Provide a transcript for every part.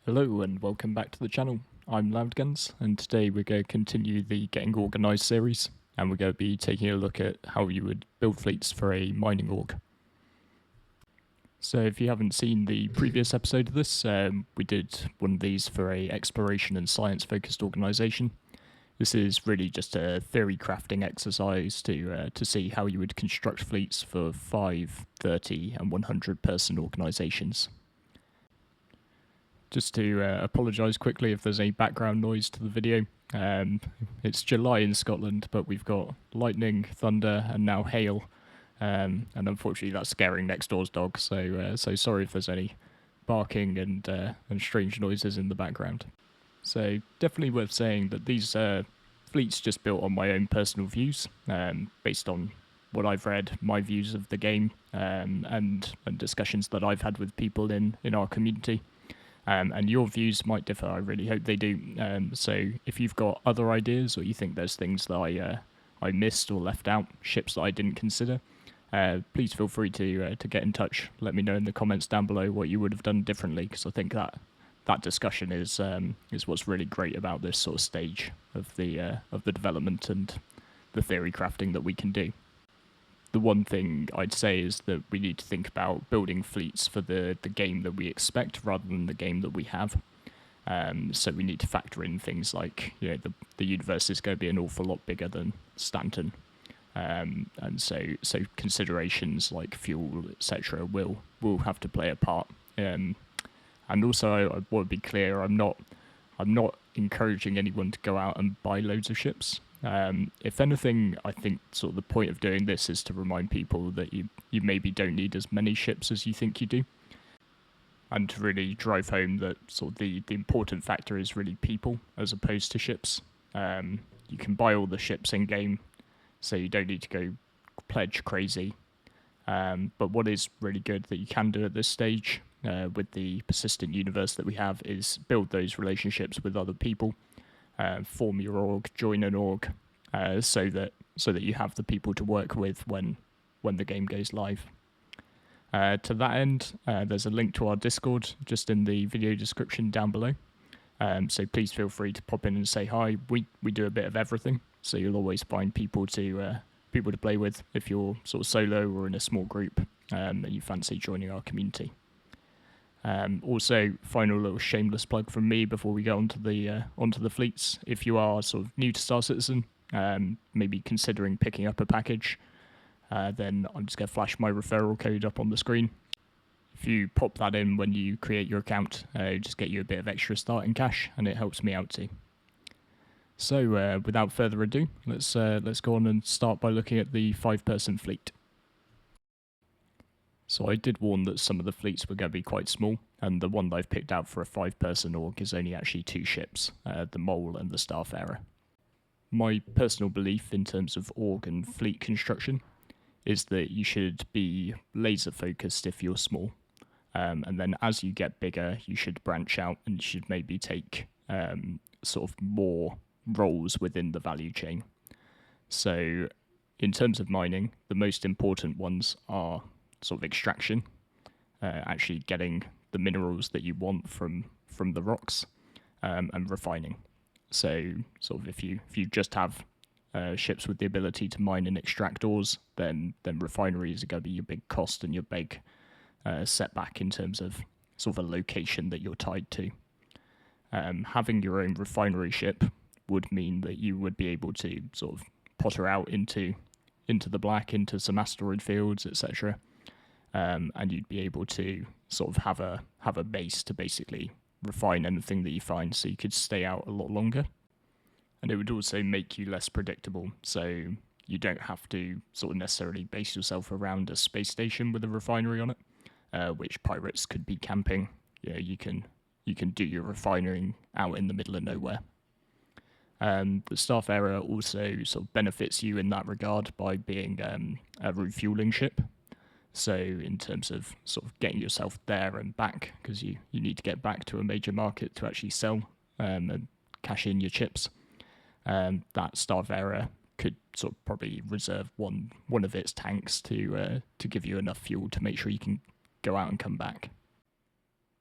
Hello and welcome back to the channel. I'm Loudguns, and today we're going to continue the Getting Organised series, and we're going to be taking a look at how you would build fleets for a mining org. So if you haven't seen the previous episode of this, we did one of these for a exploration and science focused organisation. This is really just a theory crafting exercise to see how you would construct fleets for 5, 30 and 100 person organisations. Just to apologise quickly if there's any background noise to the video. It's July in Scotland, but we've got lightning, thunder, and now hail. And unfortunately, that's scaring next door's dog. So sorry if there's any barking and strange noises in the background. So definitely worth saying that these fleets just built on my own personal views, based on what I've read, my views of the game, and discussions that I've had with people in our community. And your views might differ. I really hope they do. So if you've got other ideas, or you think there's things that I missed or left out, ships that I didn't consider, please feel free to get in touch. Let me know in the comments down below what you would have done differently, because I think that discussion is what's really great about this sort of stage of the development and the theory crafting that we can do. The one thing I'd say is that we need to think about building fleets for the game that we expect rather than the game that we have. So we need to factor in things like, the universe is going to be an awful lot bigger than Stanton. And so considerations like fuel, etc., will have to play a part. And also, I want to be clear, I'm not encouraging anyone to go out and buy loads of ships. If anything, I think sort of the point of doing this is to remind people that you maybe don't need as many ships as you think you do, and to really drive home that sort of the important factor is really people as opposed to ships. You can buy all the ships in game, so you don't need to go pledge crazy. But what is really good that you can do at this stage, with the persistent universe that we have, is build those relationships with other people. Form your org, join an org, so that you have the people to work with when the game goes live. To that end, there's a link to our Discord just in the video description down below. So please feel free to pop in and say hi. We do a bit of everything, so you'll always find people to play with if you're sort of solo or in a small group, and you fancy joining our community. Also, final little shameless plug from me before we go onto the fleets. If you are sort of new to Star Citizen, maybe considering picking up a package, then I'm just going to flash my referral code up on the screen. If you pop that in when you create your account, just get you a bit of extra starting cash, and it helps me out too. So without further ado, let's go on and start by looking at the 5-person fleet. So I did warn that some of the fleets were going to be quite small, and the one that I've picked out for a 5-person org is only actually 2 ships, the Mole and the Starfarer. My personal belief in terms of org and fleet construction is that you should be laser focused if you're small, and then as you get bigger you should branch out and you should maybe take sort of more roles within the value chain. So in terms of mining, the most important ones are sort of extraction, actually getting the minerals that you want from the rocks, and refining. So sort of if you just have ships with the ability to mine and extract ores, then refineries are going to be your big cost and your big setback in terms of sort of a location that you're tied to. Having your own refinery ship would mean that you would be able to sort of potter out into the black, into some asteroid fields, etc. And you'd be able to sort of have a base to basically refine anything that you find, so you could stay out a lot longer. And it would also make you less predictable, so you don't have to sort of necessarily base yourself around a space station with a refinery on it, which pirates could be camping. You can do your refining out in the middle of nowhere. The Starfarer also sort of benefits you in that regard by being a refueling ship. So in terms of sort of getting yourself there and back, because you need to get back to a major market to actually sell and cash in your chips, that Starfarer could sort of probably reserve one of its tanks to give you enough fuel to make sure you can go out and come back.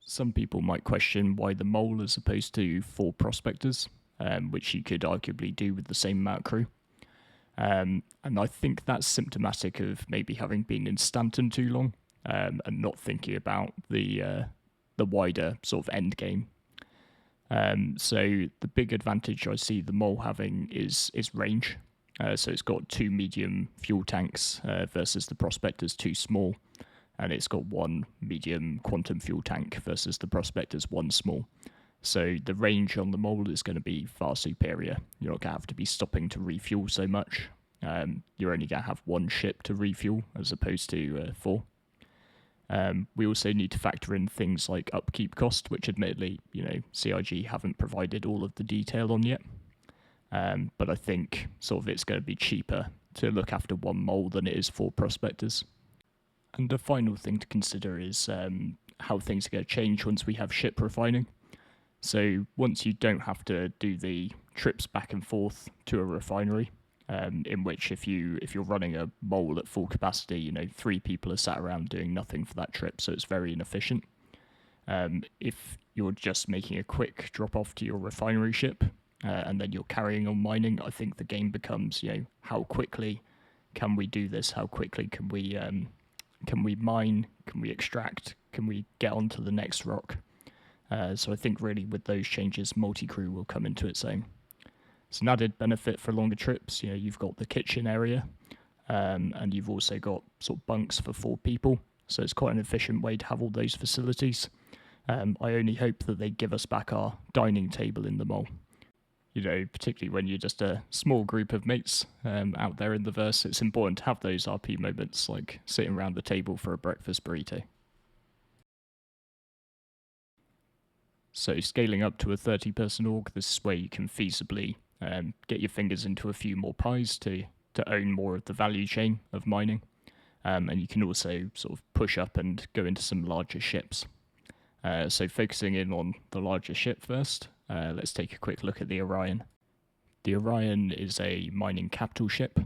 Some people might question why the mole as opposed to 4 prospectors, which you could arguably do with the same amount of crew. And I think that's symptomatic of maybe having been in Stanton too long, and not thinking about the wider sort of end game. So the big advantage I see the mole having is range. So it's got 2 medium fuel tanks versus the prospector's 2 small, and it's got 1 medium quantum fuel tank versus the prospector's 1 small. So the range on the mole is going to be far superior. You're not going to have to be stopping to refuel so much. You're only going to have 1 ship to refuel as opposed to 4. We also need to factor in things like upkeep cost, which admittedly, CIG haven't provided all of the detail on yet. But I think sort of it's going to be cheaper to look after 1 mole than it is 4 prospectors. And the final thing to consider is how things are going to change once we have ship refining. So once you don't have to do the trips back and forth to a refinery, in which if you're running a mole at full capacity, 3 people are sat around doing nothing for that trip, so it's very inefficient. If you're just making a quick drop off to your refinery ship, and then you're carrying on mining, I think the game becomes, how quickly can we do this? How quickly can we mine? Can we extract? Can we get onto the next rock? So I think really with those changes, multi-crew will come into its own. It's an added benefit for longer trips. You've got the kitchen area, and you've also got sort of bunks for 4 people. So it's quite an efficient way to have all those facilities. I only hope that they give us back our dining table in the mole. Particularly when you're just a small group of mates out there in the verse, it's important to have those RP moments, like sitting around the table for a breakfast burrito. So scaling up to a 30-person org, this is where you can feasibly get your fingers into a few more pies to own more of the value chain of mining. And you can also sort of push up and go into some larger ships. So focusing in on the larger ship first, let's take a quick look at the Orion. The Orion is a mining capital ship,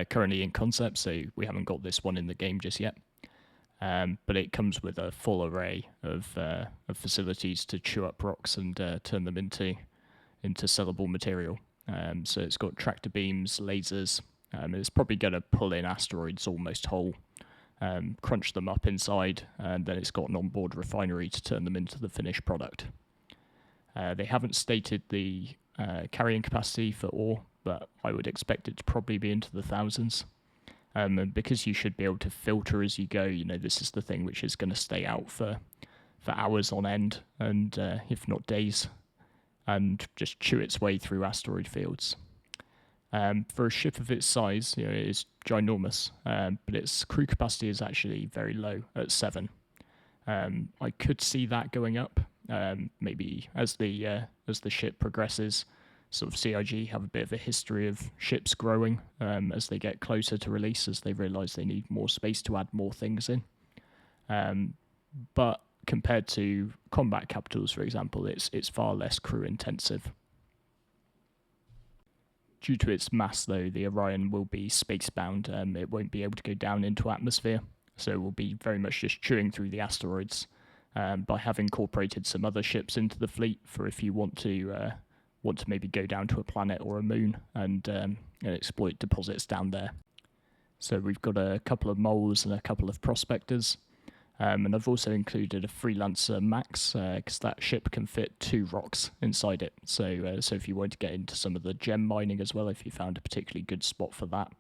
currently in concept, so we haven't got this one in the game just yet. But it comes with a full array of facilities to chew up rocks and turn them into sellable material. So it's got tractor beams, lasers. It's probably going to pull in asteroids almost whole, crunch them up inside, and then it's got an onboard refinery to turn them into the finished product. They haven't stated the carrying capacity for ore, but I would expect it to probably be into the thousands. And because you should be able to filter as you go, this is the thing which is going to stay out for hours on end, and if not days, and just chew its way through asteroid fields. For a ship of its size, it is ginormous, but its crew capacity is actually very low at 7. I could see that going up, maybe as the ship progresses. Sort of CIG have a bit of a history of ships growing as they get closer to release, as they realise they need more space to add more things in. But compared to combat capitals, for example, it's far less crew intensive. Due to its mass, though, the Orion will be space-bound. It won't be able to go down into atmosphere, so it will be very much just chewing through the asteroids. By having incorporated some other ships into the fleet for if you want to maybe go down to a planet or a moon and exploit deposits down there. So we've got a couple of moles and a couple of prospectors. And I've also included a Freelancer Max, because that ship can fit 2 rocks inside it. So if you want to get into some of the gem mining as well, if you found a particularly good spot for that,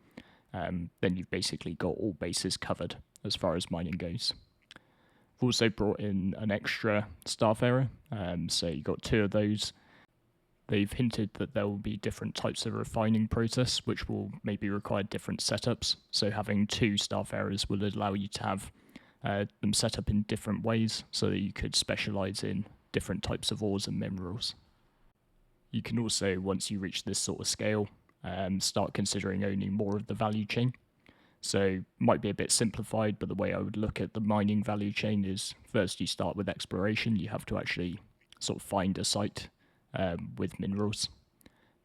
then you've basically got all bases covered as far as mining goes. We've also brought in an extra Starfarer, so you've got 2 of those. They've hinted that there will be different types of refining process, which will maybe require different setups. So having 2 Starfarers will allow you to have them set up in different ways so that you could specialize in different types of ores and minerals. You can also, once you reach this sort of scale, start considering owning more of the value chain. So might be a bit simplified, but the way I would look at the mining value chain is first you start with exploration. You have to actually sort of find a site with minerals.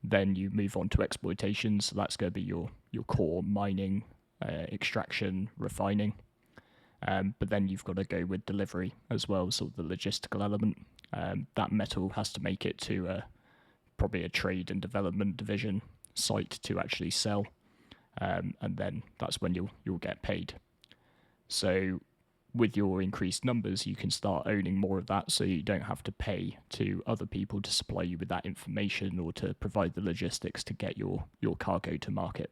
Then you move on to exploitation, so that's going to be your core mining, extraction, refining. But then you've got to go with delivery as well, sort of the logistical element. That metal has to make it to probably a trade and development division site to actually sell, and then that's when you'll get paid. So with your increased numbers, you can start owning more of that, so you don't have to pay to other people to supply you with that information or to provide the logistics to get your cargo to market.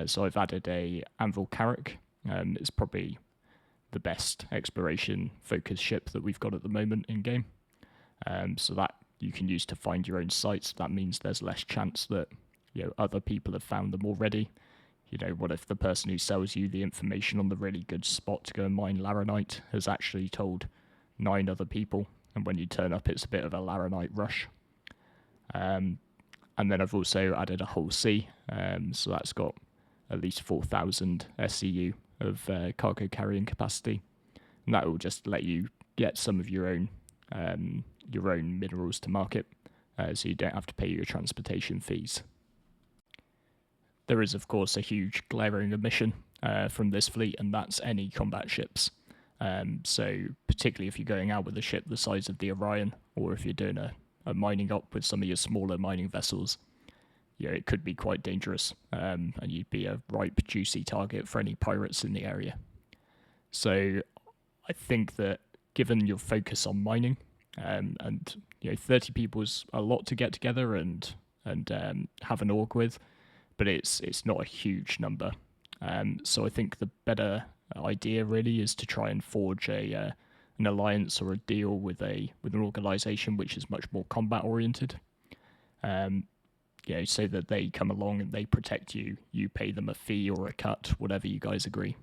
So I've added a Anvil Carrack. It's probably the best exploration focused ship that we've got at the moment in game. So that you can use to find your own sites. That means there's less chance that other people have found them already. What if the person who sells you the information on the really good spot to go and mine laranite has actually told 9 other people, and when you turn up, it's a bit of a laranite rush. And then I've also added a hull C, so that's got at least 4,000 SCU of cargo carrying capacity, and that will just let you get some of your own minerals to market, so you don't have to pay your transportation fees. There is, of course, a huge glaring omission from this fleet, and that's any combat ships. So particularly if you're going out with a ship the size of the Orion, or if you're doing a mining op with some of your smaller mining vessels, it could be quite dangerous, and you'd be a ripe, juicy target for any pirates in the area. So I think that given your focus on mining, and 30 people is a lot to get together and have an org with, but it's not a huge number. So I think the better idea really is to try and forge an alliance or a deal with an organization which is much more combat oriented. So that they come along and they protect you. You pay them a fee or a cut, whatever you guys agree.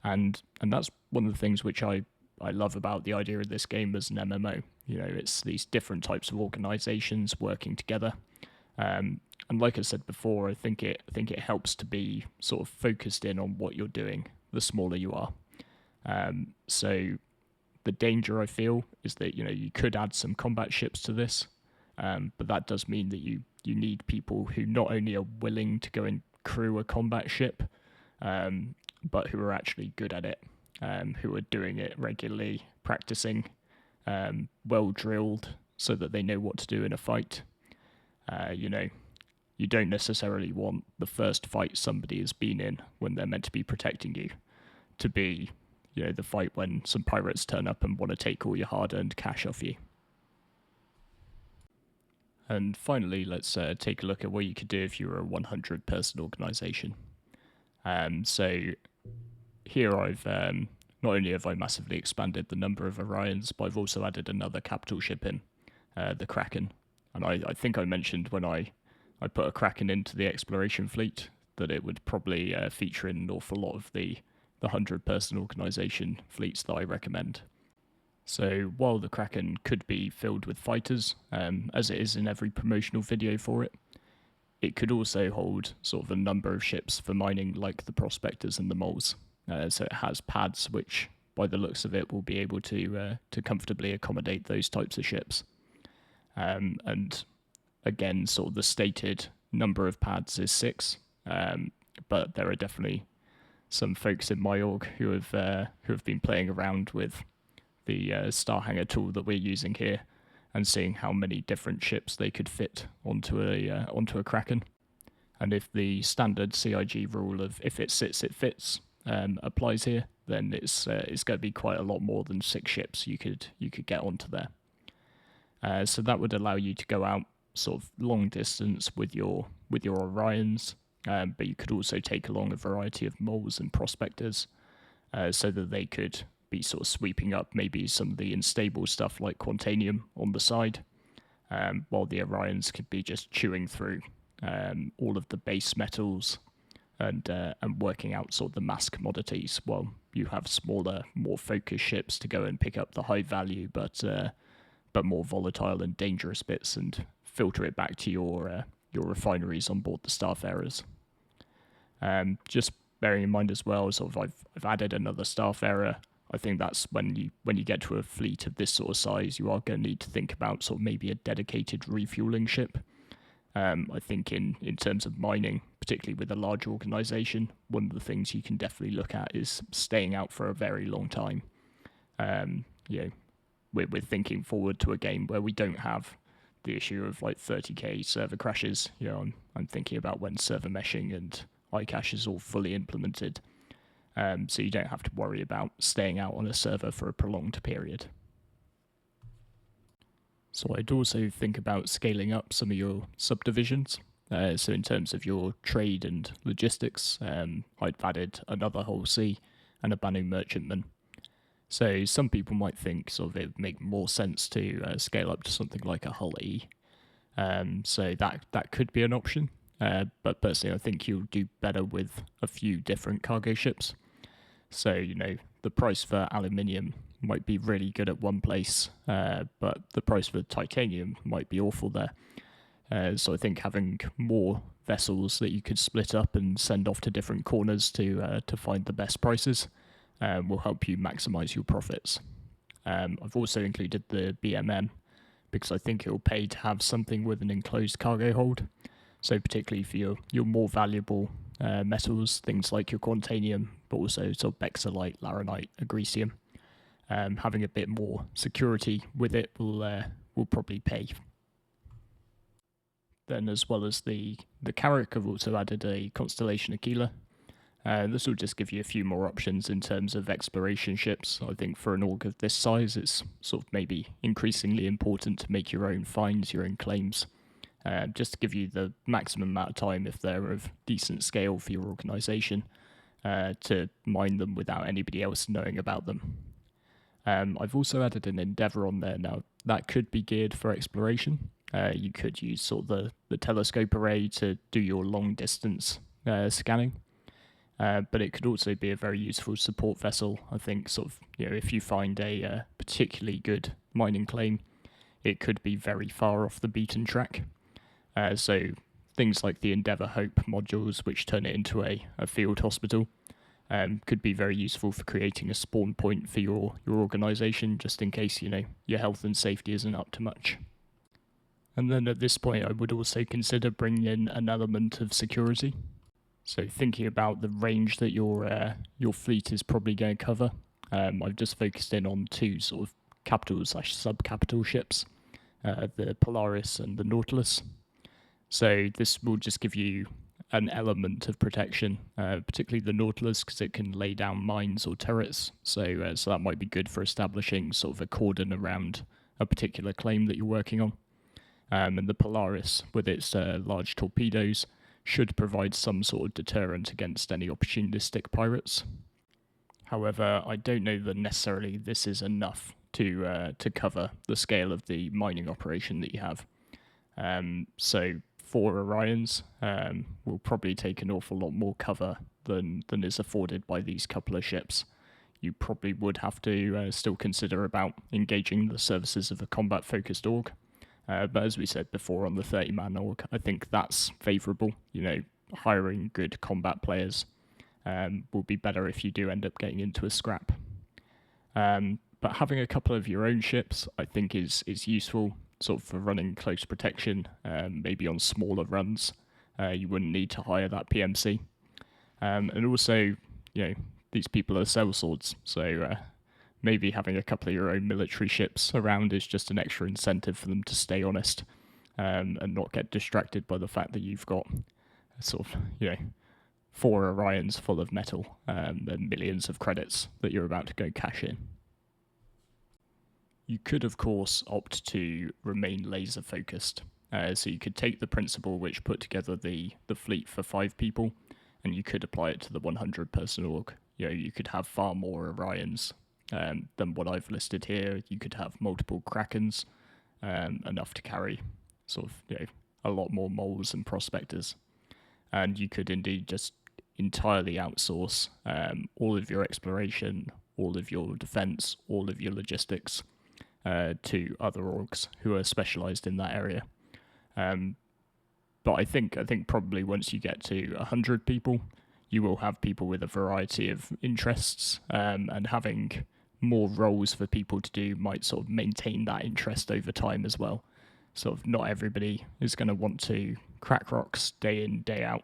And that's one of the things which I love about the idea of this game as an MMO. It's these different types of organizations working together. And like I said before, I think it helps to be sort of focused in on what you're doing, the smaller you are. So the danger I feel is that you could add some combat ships to this, but that does mean that you need people who not only are willing to go and crew a combat ship, but who are actually good at it, who are doing it regularly, practicing, well drilled, so that they know what to do in a fight. You don't necessarily want the first fight somebody has been in when they're meant to be protecting you to be, the fight when some pirates turn up and want to take all your hard-earned cash off you. And finally, let's take a look at what you could do if you were a 100-person organization. So here I've not only have I massively expanded the number of Orions, but I've also added another capital ship in, the Kraken. And I think I mentioned when I put a Kraken into the exploration fleet that it would probably feature in an awful lot of the 100-person organization fleets that I recommend. So while the Kraken could be filled with fighters, as it is in every promotional video for it, it could also hold sort of a number of ships for mining, like the Prospectors and the Moles. So it has pads which, by the looks of it, will be able to comfortably accommodate those types of ships. And again, sort of the stated number of pads is 6, but there are definitely some folks in my org who have been playing around with the Star Hanger tool that we're using here and seeing how many different ships they could fit onto a Kraken. And if the standard CIG rule of if it sits, it fits applies here, then it's going to be quite a lot more than 6 ships you could get onto there. So that would allow you to go out sort of long distance with your Orions, but you could also take along a variety of Moles and Prospectors, so that they could be sort of sweeping up maybe some of the unstable stuff like Quantanium on the side, while the Orions could be just chewing through all of the base metals and working out sort of the mass commodities, while you have smaller, more focused ships to go and pick up the high value but more volatile and dangerous bits and filter it back to your refineries on board the Starfarers. Just bearing in mind as well, sort of I've added another Starfarer. I think that's when you get to a fleet of this sort of size, you are going to need to think about sort of maybe a dedicated refueling ship. I think in terms of mining, particularly with a large organization, one of the things you can definitely look at is staying out for a very long time. You know, we're thinking forward to a game where we don't have the issue of like 30k server crashes. You know, I'm thinking about when server meshing and iCache is all fully implemented. So you don't have to worry about staying out on a server for a prolonged period. So I'd also think about scaling up some of your subdivisions. So in terms of your trade and logistics, I'd added another Hull C and a Banu Merchantman. So some people might think sort of it would make more sense to scale up to something like a Hull E. So that could be an option. But personally, I think you'll do better with a few different cargo ships. So, you know, the price for aluminium might be really good at one place, but the price for titanium might be awful there. So I think having more vessels that you could split up and send off to different corners to find the best prices will help you maximize your profits. I've also included the BMM because I think it will pay to have something with an enclosed cargo hold. So particularly for your more valuable metals, things like your quantanium, but also sort of bexolite, laranite, agricium. Having a bit more security with it will probably pay. Then, as well as the Carrack, I've also added a Constellation Aquila. This will just give you a few more options in terms of exploration ships. I think for an org of this size, it's sort of maybe increasingly important to make your own finds, your own claims. Just to give you the maximum amount of time, if they're of decent scale for your organization, to mine them without anybody else knowing about them. I've also added an Endeavour on there now. That could be geared for exploration. You could use sort of the telescope array to do your long distance scanning. But it could also be a very useful support vessel. I think sort of, you know, if you find a particularly good mining claim, it could be very far off the beaten track. So things like the Endeavour Hope modules, which turn it into a field hospital, could be very useful for creating a spawn point for your organization, just in case, you know, your health and safety isn't up to much. And then at this point, I would also consider bringing in an element of security. So thinking about the range that your fleet is probably going to cover, I've just focused in on two sort of capital/sub-capital ships, the Polaris and the Nautilus. So this will just give you an element of protection, particularly the Nautilus, because it can lay down mines or turrets. So that might be good for establishing sort of a cordon around a particular claim that you're working on. And the Polaris, with its large torpedoes, should provide some sort of deterrent against any opportunistic pirates. However, I don't know that necessarily this is enough to cover the scale of the mining operation that you have. So 4 Orions will probably take an awful lot more cover than is afforded by these couple of ships. You probably would have to still consider about engaging the services of a combat-focused org. But as we said before on the 30-man org, I think that's favourable. You know, hiring good combat players will be better if you do end up getting into a scrap. But having a couple of your own ships, I think, is useful, sort of for running close protection, maybe on smaller runs. You wouldn't need to hire that PMC. And also, you know, these people are sellswords, so maybe having a couple of your own military ships around is just an extra incentive for them to stay honest and not get distracted by the fact that you've got sort of, you know, 4 Orions full of metal and millions of credits that you're about to go cash in. You could, of course, opt to remain laser focused. So you could take the principle which put together the fleet for 5 people, and you could apply it to the 100-person org. You know, you could have far more Orions than what I've listed here. You could have multiple Krakens, enough to carry sort of, you know, a lot more moles and prospectors. And you could indeed just entirely outsource all of your exploration, all of your defense, all of your logistics to other orgs who are specialized in that area. But I think probably once you get to 100 people, you will have people with a variety of interests, and having more roles for people to do might sort of maintain that interest over time as well. Sort of not everybody is going to want to crack rocks day in, day out.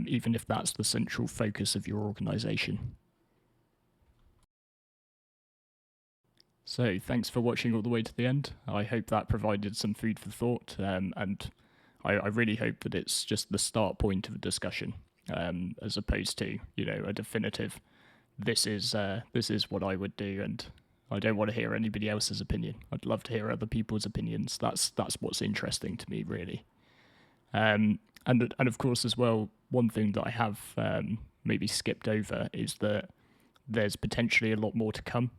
even if that's the central focus of your organization. So thanks for watching all the way to the end. I hope that provided some food for thought, and I really hope that it's just the start point of a discussion, as opposed to, a definitive, this is what I would do, and I don't want to hear anybody else's opinion. I'd love to hear other people's opinions. That's what's interesting to me, really. And of course, as well, one thing that I have maybe skipped over is that there's potentially a lot more to come.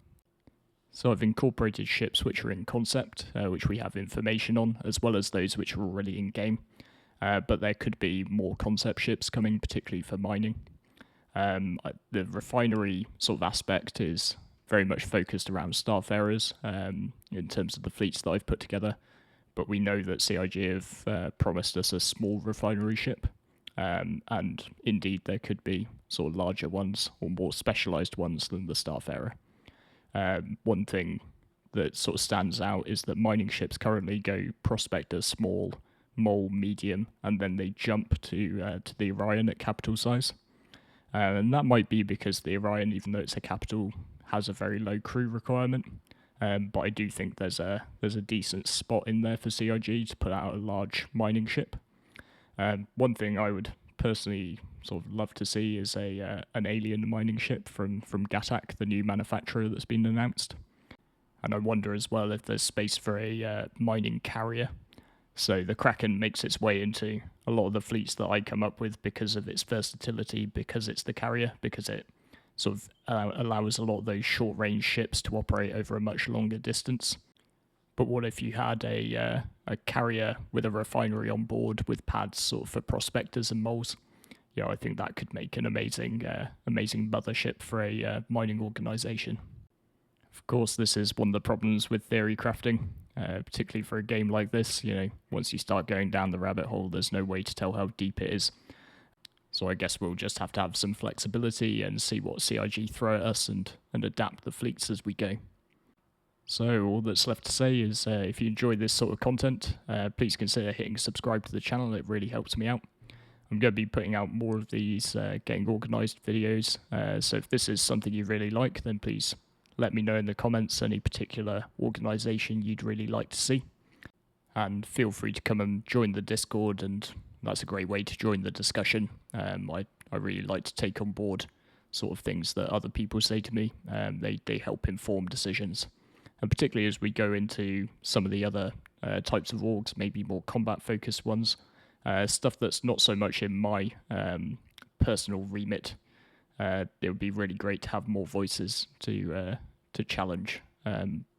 So I've incorporated ships which are in concept, which we have information on, as well as those which are already in game. But there could be more concept ships coming, particularly for mining. The refinery sort of aspect is very much focused around Starfarers in terms of the fleets that I've put together. But we know that CIG have promised us a small refinery ship. And indeed, there could be sort of larger ones or more specialized ones than the Starfarer. One thing that sort of stands out is that mining ships currently go Prospector, small, Mole, medium, and then they jump to the Orion at capital size. And that might be because the Orion, even though it's a capital, has a very low crew requirement. But I do think there's a decent spot in there for CIG to put out a large mining ship. One thing I would personally sort of love to see is an alien mining ship from Gatak, the new manufacturer that's been announced. And I wonder as well if there's space for a mining carrier. So the Kraken makes its way into a lot of the fleets that I come up with because of its versatility, because it's the carrier, because it sort of allows a lot of those short-range ships to operate over a much longer distance. But what if you had a carrier with a refinery on board with pads sort of for prospectors and moles? I think that could make an amazing mothership for a mining organization. Of course, this is one of the problems with theory crafting, particularly for a game like this. Once you start going down the rabbit hole, there's no way to tell how deep it is. So I guess we'll just have to have some flexibility and see what CIG throw at us and adapt the fleets as we go. So all that's left to say is if you enjoy this sort of content, please consider hitting subscribe to the channel. It really helps me out. I'm going to be putting out more of these Getting Organised videos. So if this is something you really like, then please let me know in the comments any particular organisation you'd really like to see. And feel free to come and join the Discord, and that's a great way to join the discussion. I really like to take on board sort of things that other people say to me. They help inform decisions. And particularly as we go into some of the other types of orgs, maybe more combat-focused ones, stuff that's not so much in my personal remit. It would be really great to have more voices to challenge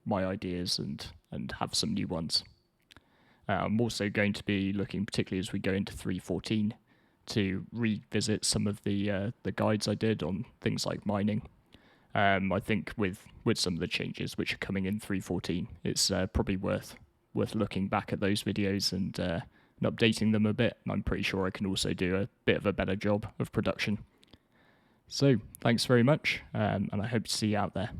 my ideas and have some new ones. I'm also going to be looking, particularly as we go into 3.14, to revisit some of the guides I did on things like mining. I think with some of the changes which are coming in 3.14, it's probably worth looking back at those videos and updating them a bit. And I'm pretty sure I can also do a bit of a better job of production. So thanks very much, and I hope to see you out there.